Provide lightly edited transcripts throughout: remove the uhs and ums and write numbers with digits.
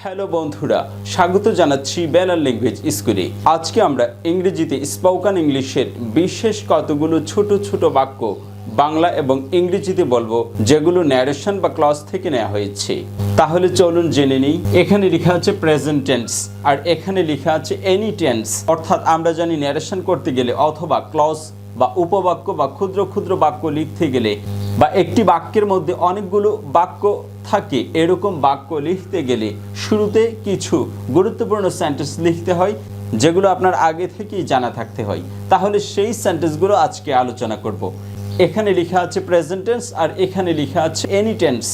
Hello বন্ধুরা, স্বাগত জানাচ্ছি বেলার ল্যাঙ্গুয়েজ স্কুলে। আজকে আমরা ইংরেজিতে স্পোকেন ইংলিশের বিশেষ কতগুলো ছোট ছোট বাক্য বাংলা এবং ইংরেজিতে বলবো, যেগুলো ন্যারেশন বা ক্লজ থেকে নেওয়া হয়েছে। তাহলে চলুন জেনে নিই। এখানে লেখা আছে প্রেজেন্ট টেন্স, আর এখানে লেখা আছে এনি টেন্স। অর্থাৎ আমরা জানি ন্যারেশন করতে গেলে অথবা ক্লজ বা উপবাক্য বা ক্ষুদ্র ক্ষুদ্র বাক্য লিখতে গেলে বা একটি বাক্যের মধ্যে অনেকগুলো বাক্য থাকে, এরকম বাক্য লিখতে গেলে শুরুতে কিছু গুরুত্বপূর্ণ সেন্টেন্স লিখতে হয়, যেগুলো আপনার আগে থেকেই জানা থাকতে হয়। তাহলে সেই সেন্টেন্সগুলো আজকে আলোচনা করব। এখানে লেখা আছে প্রেজেন্ট টেন্স আর এখানে লেখা আছে এনি টেন্স।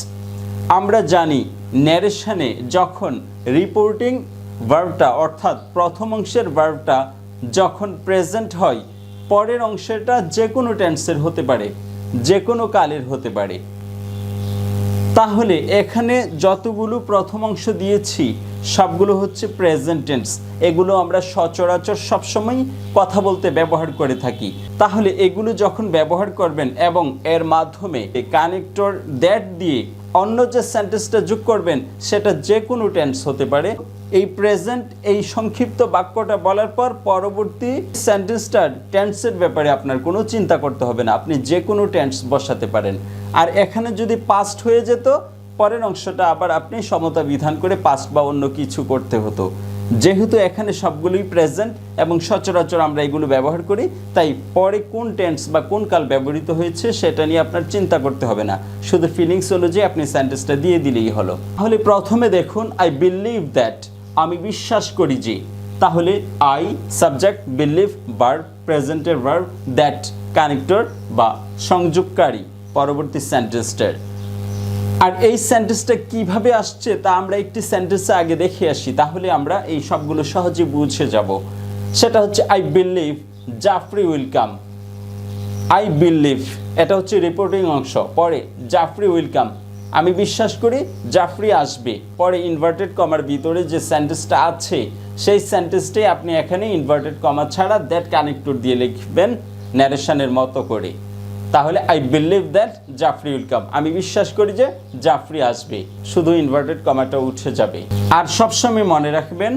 আমরা জানি ন্যারেশনে যখন রিপোর্টিং ভার্বটা অর্থাৎ প্রথম অংশের ভার্বটা যখন প্রেজেন্ট হয়, পরের অংশটা যে কোনো টেন্সের হতে পারে, যে কোনো কালের হতে পারে। তাহলে এখানে যতগুলো প্রথম অংশ দিয়েছি সবগুলো হচ্ছে প্রেজেন্ট টেন্স। এগুলো আমরা সচরাচর সবসময় কথা বলতে ব্যবহার করে থাকি। তাহলে এগুলো যখন ব্যবহার করবেন এবং এর মাধ্যমে কানেক্টর দ্যাট দিয়ে অন্য যে সেন্টেন্সটা যোগ করবেন, সেটা যে কোনো টেন্স হতে পারে। এই প্রেজেন্ট এই সংক্ষিপ্ত বাক্যটা বলার পর পরবর্তী সেন্টেন্সটার টেন্সের ব্যাপারে আপনার কোনো চিন্তা করতে হবে না, আপনি যে কোনো টেন্স বসাতে পারেন। আর এখানে যদি পাস্ট হয়ে যেত, পরের অংশটা আবার আপনি সমতা বিধান করে পাস্ট বা অন্য কিছু করতে হতো। যেহেতু এখানে সবগুলোই প্রেজেন্ট এবং সচরাচর আমরা এগুলো ব্যবহার করি, তাই পরে কোন টেন্স বা কোন কাল ব্যবহৃত হয়েছে সেটা নিয়ে আপনার চিন্তা করতে হবে না, শুধু ফিলিংস অনুযায়ী আপনি সেন্টেন্সটা দিয়ে দিলেই হলো। তাহলে প্রথমে দেখুন, আই বিলিভ দ্যাট, আমি বিশ্বাস করি যে। তাহলে আই সাবজেক্ট, বিলিভ ভার্ব, প্রেজেন্টের ভার্ব, দ্যাট কানেক্টর বা সংযোগকারী পরবর্তী সেন্টেন্সটার। আর এই সেন্টেন্সটা কিভাবে আসছে তা আমরা একটি সেন্টেন্সে আগে দেখে আসি, তাহলে আমরা এই সবগুলো সহজে বুঝে যাব। সেটা হচ্ছে I believe Jafri will come. I believe এটা হচ্ছে রিপোর্টিং অংশ, পরে জাফরি উইল কাম, আমি বিশ্বাস করি জাফরি আসবে। পরে ইনভার্টেড কমার ভিতরে যে সেন্টেন্সটা আছে সেই সেন্টেন্সটাই আপনি এখানে ইনভার্টেড কমা ছাড়া দ্যাট কানেক্টর দিয়ে লিখবেন ন্যারেশনের মতো করে। তাহলে I believe that Jafri will come, আমি বিশ্বাস করি যে জাফরি আসবে, শুধু ইনভার্টেড কমাটা উঠে যাবে। আর সবসময় মনে রাখবেন,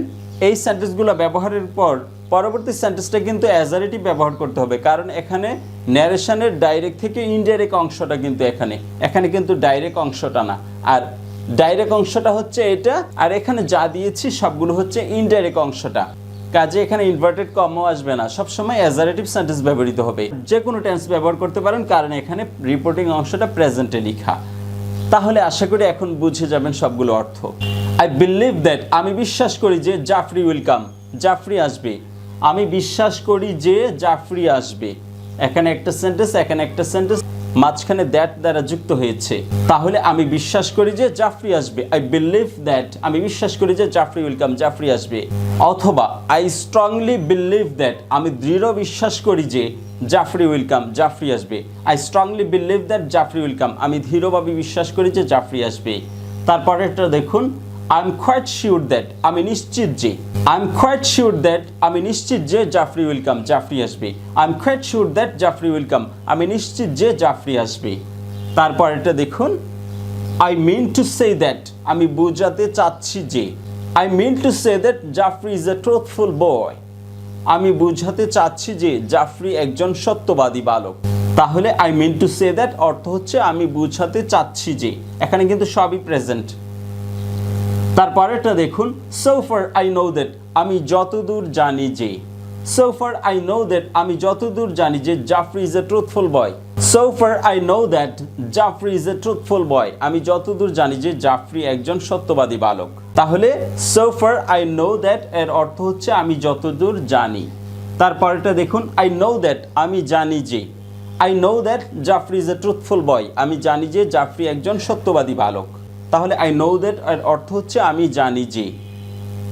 এই সেন্টেন্সগুলো ব্যবহারের পর পরবর্তী সেন্টেন্সটা কিন্তু অ্যাজারেটিভ ব্যবহার করতে হবে, কারণ এখানে ন্যারেশনের ডাইরেক্ট থেকে ইনডাইরেক্ট অংশটা কিন্তু এখানে কিন্তু ডাইরেক্ট অংশটা না, আর ডাইরেক্ট অংশটা হচ্ছে এটা, আর এখানে যা দিয়েছি সবগুলো হচ্ছে ইনডাইরেক্ট অংশটা। কাজে এখানে ইনভার্টেড কমও আসবে না, সবসময় অ্যাজারেটিভ সেন্টেন্স ব্যবহৃত হবে। যে কোনো টেন্স ব্যবহার করতে পারেন, কারণ এখানে রিপোর্টিং অংশটা প্রেজেন্টে লেখা। তাহলে আশা করি এখন বুঝে যাবেন সবগুলো অর্থ। আই বিলিভ দ্যাট, আমি বিশ্বাস করি যে জাফরি উইল কাম, জাফরি আসবে। আমি বিশ্বাস করি যে জাফরি আসবে, এখানে একটা সেন্টেন্স, এখানে একটা সেন্টেন্স, মাঝখানে দ্যাট দ্বারা যুক্ত হয়েছে। তাহলে আমি বিশ্বাস করি যে জাফরি আসবে, আই বিলিভ দ্যাট, আমি বিশ্বাস করি যে জাফরি উইল কাম, জাফরি আসবে। অথবা আই স্ট্রংলি বিলিভ দ্যাট, আমি দৃঢ় বিশ্বাস করি যে জাফরি উইল কাম, জাফরি আসবে। I strongly believe that Jafri will come, আমি দৃঢ়ভাবে বিশ্বাস করি যে জাফরি আসবে। তারপরেরটা দেখুন, I am quite sure that, আমি নিশ্চিত যে। I am quite sure that, আমি নিশ্চিত যে জাফরি উইল কাম, জাফরি আসবে। I am quite sure that Jafri will come, আমি নিশ্চিত যে জাফরি আসবে। তারপর এটা দেখুন, I mean to say that, আমি বোঝাতে চাচ্ছি যে। I mean to say that Jafri is a truthful boy, আমি বোঝাতে চাচ্ছি যে জাফরি একজন সত্যবাদী বালক। তাহলে I mean to say that অর্থ হচ্ছে আমি বোঝাতে চাচ্ছি যে, এখানে কিন্তু সবই প্রেজেন্ট। তারপরেরটা দেখুন, so far I know that, আমি যতদূর জানি যে। So far I know that, আমি যতদূর জানি যে Jafri is a truthful boy. So far I know that Jafri is a truthful boy, আমি যতদূর জানি যে জাফরি একজন সত্যবাদী বালক। তাহলে so far I know that এর অর্থ হচ্ছে আমি যতদূর জানি। তারপরেরটা দেখুন, আই নো দ্যাট, আমি জানি যে। I know that Jafri is a truthful boy, আমি জানি যে জাফরি একজন সত্যবাদী বালক। তাহলে আই নো দ্যাট এর অর্থ হচ্ছে আমি জানি যে।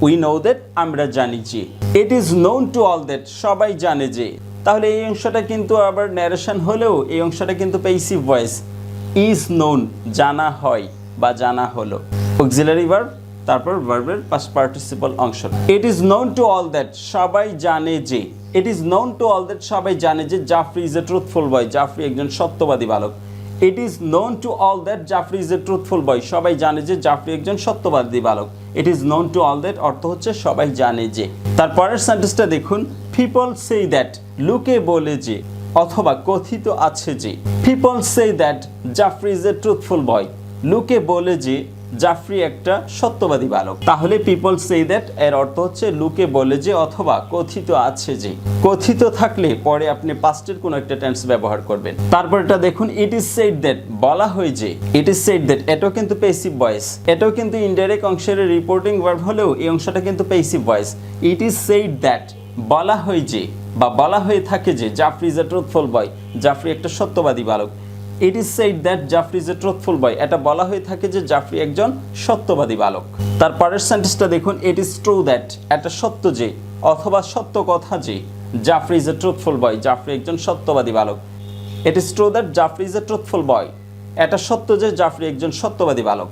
উই নো দ্যাট, আমরা জানি যে। It is known to all that, সবাই জানে যে। তাহলে এই অংশটা কিন্তু আবার ন্যারেশন হলেও এই অংশটা কিন্তু প্যাসিভ ভয়েস। ইজ নোন, জানা হয় বা জানা হলো, অক্সিলারি ভার্ব, তারপর ভার্বের পাস্ট পার্টিসিপল অংশ। It is known to all that, সবাই জানে যে। It is known to all that, সবাই জানে যে জাফরি ইজ এ ট্রুথফুল বয়, জাফরি একজন সত্যবাদী বালক। It is known to all that Jafri is a truthful boy. সবাই জানে যে জাফরি একজন সত্যবাদী বালক। It is known to all that অর্থ হচ্ছে সবাই জানে যে। তারপরের সেন্টেন্সটা দেখুন, পিপল সে দ্যাট, লোকে বলে যে অথবা কথিত আছে যে। People say that Jafri is a truthful boy, লোকে বলে যে জাফরি একটা সত্যবাদী বালক। তাহলে পিপল সে দ্যাট এর অর্থ হচ্ছে লোকে বলে যে অথবা কথিত আছে যে। কথিত থাকলে পরে আপনি পাস্টের কোনো একটা টেন্স ব্যবহার করবেন। তারপরটা দেখুন, ইট ইজ সেড দ্যাট, বলা হয় যে। ইট ইজ সেড দ্যাট এটাও কিন্তু পেসিভ ভয়েস, এটাও কিন্তু ইনডাইরেক্ট অংশের রিপোর্টিং ভার্ব হলেও এই অংশটা কিন্তু passive voice. It is said that, বলা হয় যে বা বলা হয়ে থাকে যে জাফরি ইজ এ ট্রুথফুল বয়, জাফরি একটা সত্যবাদী বালক। It is said that Jafri is a truthful boy, এটা বলা হয়ে থাকে যে জাফরি একজন সত্যবাদী বালক। তারপরের সেন্টেন্সটা দেখুন, ইট ইজ ট্রু দ্যাট, এটা সত্য যে অথবা সত্য কথা যে জাফরি ইজ এ ট্রুথফুল বয়, জাফরি একজন সত্যবাদী বালক। It is true that Jafri is a truthful boy, এটা সত্য যে জাফরি একজন সত্যবাদী বালক।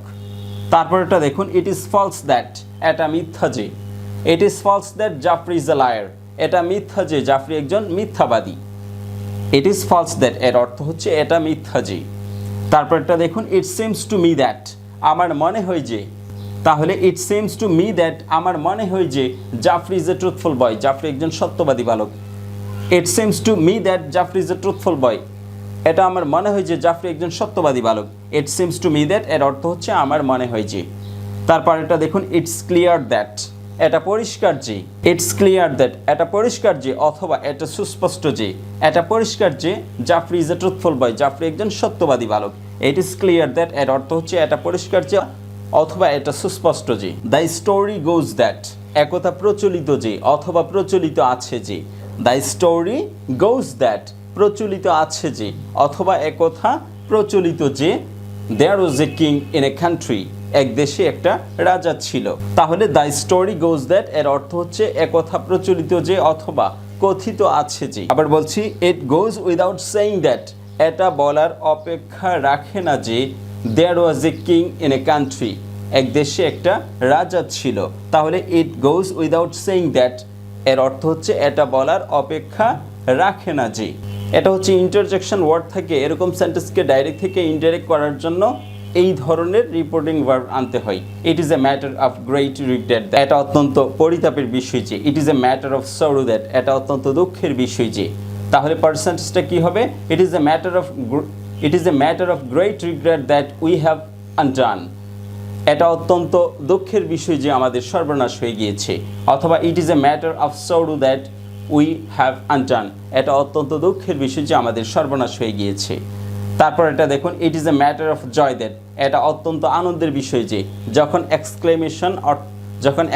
তারপরেরটা দেখুন, ইট ইজ ফলস দ্যাট, এটা মিথ্যা যে। It is false that Jafri is a liar, এটা মিথ্যা যে জাফরি একজন মিথ্যাবাদী। ইট ইজ ফলস দ্যাট এর অর্থ হচ্ছে এটা মিথ্যা যে। তারপরটা দেখুন, it seems to me that, আমার মনে হয় যে। তাহলে it seems to me that আমার মনে হয় যে জাফরি ইজ এ ট্রুথফুল বয়, জাফরি একজন সত্যবাদী বালক। It seems to me that Jafri is a truthful boy, এটা আমার মনে হয় যে জাফরি একজন সত্যবাদী বালক। It seems to me that এর অর্থ হচ্ছে আমার মনে হয় যে। তারপর এটা দেখুন, ইটস ক্লিয়ার দ্যাট, এটা পরিষ্কার যে। ইটস ক্লিয়ার দ্যাট, এটা পরিষ্কার যে অথবা এটা সুস্পষ্ট যে। এটা পরিষ্কার যে জাফরি ইজ এ ট্রুথফুল বয়, জাফরি একজন সত্যবাদী বালক। ইট ইজ ক্লিয়ার দ্যাট এর অর্থ হচ্ছে এটা পরিষ্কার যে অথবা এটা সুস্পষ্ট যে। দ্য স্টোরি গোজ দ্যাট, একথা প্রচলিত যে অথবা প্রচলিত আছে যে। দ্য স্টোরি গোজ দ্যাট, প্রচলিত আছে যে অথবা একথা প্রচলিত যে। There was a king in a country, এক দেশে একটা রাজা ছিল। তাহলে দ্য স্টোরি গোজ দ্যাট এর অর্থ হচ্ছে একথা প্রচলিত যে অথবা কথিত আছে যে। আবার বলছি, it goes without saying that, এটা বলার অপেক্ষা রাখে না যে there was a king in a country, এক দেশে একটা রাজা ছিল। তাহলে it goes without saying that এর অর্থ হচ্ছে এটা বলার অপেক্ষা রাখে না যে। এটা হচ্ছে ইন্টারজেকশন ওয়ার্ড থেকে এরকম সেন্টেন্সকে ডাইরেক্ট থেকে ইনডাইরেক্ট করার জন্য এই ধরনের রিপোর্টিং ভার্ব আনতে হয়। ইট is a matter of great regret, এটা অত্যন্ত পরিতাপের বিষয় যে। It is a matter of sorrow that, এটা অত্যন্ত দুঃখের বিষয় যে। তাহলে পার্সেন্টেজটা কি হবে? ইট is a matter of great regret that we have undone, এটা অত্যন্ত দুঃখের বিষয় যে আমাদের সর্বনাশ হয়ে গিয়েছে। অথবা ইট is a matter of sorrow that we have undone, এটা অত্যন্ত দুঃখের বিষয় যে আমাদের সর্বনাশ হয়ে গিয়েছে। তারপর এটা দেখুন, it is a matter of joy that, এটা অত্যন্ত আনন্দের বিষয় যে। যখন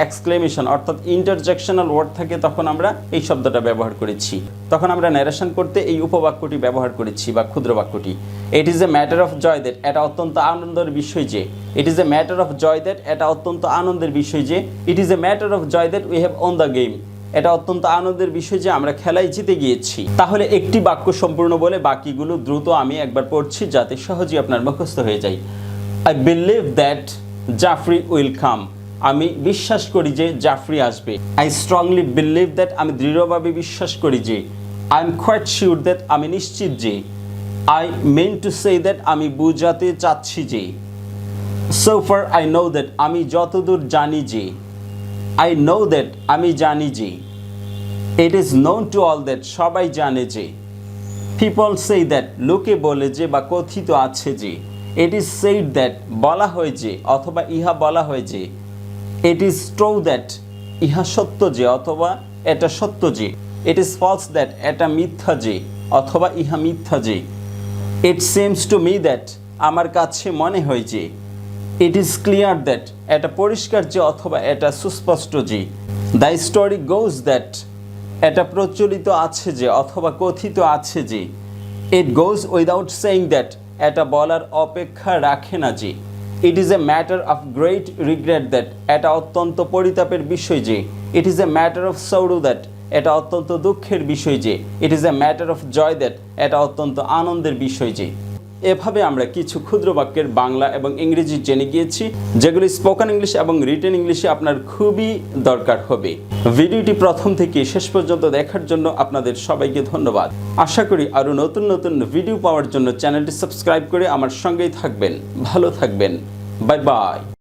এক্সক্লেমেশন অর্থাৎ ইন্টারজেকশনাল ওয়ার্ড থাকে তখন আমরা এই শব্দটা ব্যবহার করেছি, তখন আমরা ন্যারেশন করতে এই উপবাক্যটি ব্যবহার করেছি বা ক্ষুদ্র বাক্যটি। It is a matter of joy that, এটা অত্যন্ত আনন্দের বিষয় যে। It is a matter of joy that, এটা অত্যন্ত আনন্দের বিষয় যে। It is a matter of joy that we have won the game, এটা অত্যন্ত আনন্দের বিষয় যে আমরা খেলায় জিতে গিয়েছি। তাহলে একটি বাক্য সম্পূর্ণ বলে বাকিগুলো দ্রুত আমি একবার পড়ছি যাতে সহজেই আপনার মুখস্থ হয়ে যায়। I believe that Jafri will come, আমি বিশ্বাস করি যে জাফরি আসবে। আই স্ট্রংলি বিলিভ দ্যাট, আমি দৃঢ়ভাবে বিশ্বাস করি যে। I am quite sure that, আমি নিশ্চিত যে। I mean to say that, আমি বুঝাতে চাচ্ছি যে। So far I know that, আমি যতদূর জানি যে। আই নো দ্যাট, আমি জানি যে। It is known to all that, সবাই জানে যে। পিপল সে দ্যাট, লোকে বলে যে বা কথিত আছে যে। ইট ইজ সেইড দ্যাট, বলা হয় যে অথবা ইহা বলা হয় যে। ইট ইজ ট্রু দ্যাট, ইহা সত্য যে অথবা এটা সত্য যে। ইট ইজ ফলস দ্যাট, এটা মিথ্যা যে অথবা ইহা মিথ্যা যে। ইট সিমস টু মি দ্যাট, আমার কাছে মনে হয় যে। ইট ইজ ক্লিয়ার দ্যাট, এটা পরিষ্কার যে অথবা এটা সুস্পষ্ট যে। দ্য স্টোরি গোজ দ্যাট, এটা প্রচলিত আছে যে অথবা কথিত আছে যে। It goes without saying that, এটা বলার অপেক্ষা রাখে না যে। It is a matter of great regret that, এটা অত্যন্ত পরিতাপের বিষয় যে। It is a matter of sorrow that, এটা অত্যন্ত দুঃখের বিষয় যে। It is a matter of joy that, এটা অত্যন্ত আনন্দের বিষয় যে। এভাবে আমরা কিছু ক্ষুদ্র বাক্যের বাংলা এবং ইংরেজি জেনে গিয়েছি, যেগুলি স্পোকেন ইংলিশ এবং রিটেন ইংলিশে আপনার খুবই দরকার হবে। ভিডিওটি প্রথম থেকে শেষ পর্যন্ত দেখার জন্য আপনাদের সবাইকে ধন্যবাদ। আশা করি আরও নতুন নতুন ভিডিও পাওয়ার জন্য চ্যানেলটি সাবস্ক্রাইব করে আমার সঙ্গেই থাকবেন। ভালো থাকবেন। Bye bye.